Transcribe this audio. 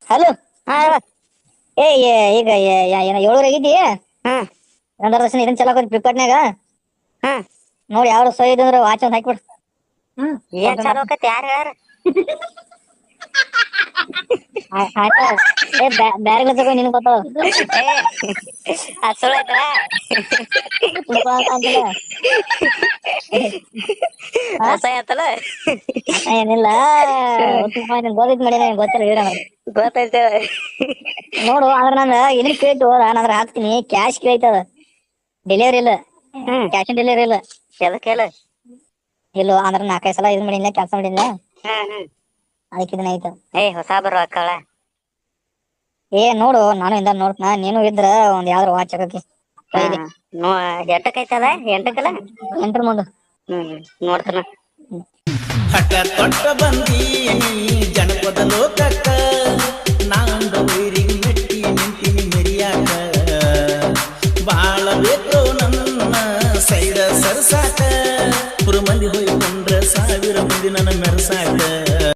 Hello. ಹಾ ಏ ಈಗ ಏನ 7 ಆಗಿದ್ದಿ. ಒಂದರ ದರ್ಶನ ಇದನ್ ಚಲಾಕ ಫ್ಲಿಪ್ಕಾರ್ಟ್ನಾಗ. ನೋಡಿ ಯಾವ್ದು ಸೈ ಇದಂದ್ರ ವಾಚ್ ಒಂದ್ ಹಾಕ್ಬಿಡು. ಏನ್ ಚಲೋ ಆಕತಿ ಯಾರು ಯಾರು ಬ್ಯಾರೆ ತಗೋ ನಿನ್ ಗೊತ್ತಾವ. ಸುಳ್ಳ ಆಯ್ತಾ ಅಂತಲ್ಲ ಅಸಹ್ಯ ಆತಲ್ಲ. ಏನಿಲ್ಲ ಗೋದೈತ್ ಮಾಡಿ ಗೊತ್ತಿಲ್ಲ ಹೇಳ ಗೊತ್ತೈತೆ ನೋಡು. ಅದ್ರ ನಂದ ಇದನ್ ಕೇಳ್ತು ನಾನ್ ಹಾಕ್ತೀನಿ. ಕ್ಯಾಶ್ ಕೇಳ್ತದ, ಡೆಲಿವರಿ ಇಲ್ಲ. ಕ್ಯಾಶ್ ಆನ್ ಡೆಲಿವರಿ ಇಲ್ಲ. ಎದಕ್ಕೆಲ್ಲ ಇಲ್ಲ ಅಂದ್ರ 4-5 ಸಲ ಇದ್ ಮಾಡಿಲ್ಲ, ಕೆಲಸ ಮಾಡಿಲ್ಲ. ಅದಕ್ಕೆ ಇದನ್ನ ಐತ. ಹೊಸ ಬರುವ ಅಕ್ಕಳ ನೋಡು ನಾನು ಇಂದ ನೋಡ್ತನ. ನೀನು ಇದ್ರ ಒಂದ್ ಯಾವ್ದ್ರ ವಾಚ್ ಹಾಕಿ. ಎಟ್ಟಕೈತದ 8ಕಲ್ಲ. ಮುಂದ ನೋಡ್ತನ. ಹಠ ತೊಟ್ಟ ಬಂದೀನಿ ಜನಪದ ಲೋಕಕ್ಕ, ನಾಂದ ಊರಿಗೆ ಮೆಟ್ಟಿ ನಿಂತೀನಿ ಮೆರಿಯಾಕ. ಬಾಳ ಬೇಕು ನನ್ನ ಸೈಡ ಸರ್ಸಾಕ, ಮಂದಿ ಹೋಯ್ಕೊಂಡ್ರ 1000 ಮಂದಿ ನನ್ನ ಮೆರಸಾಕ.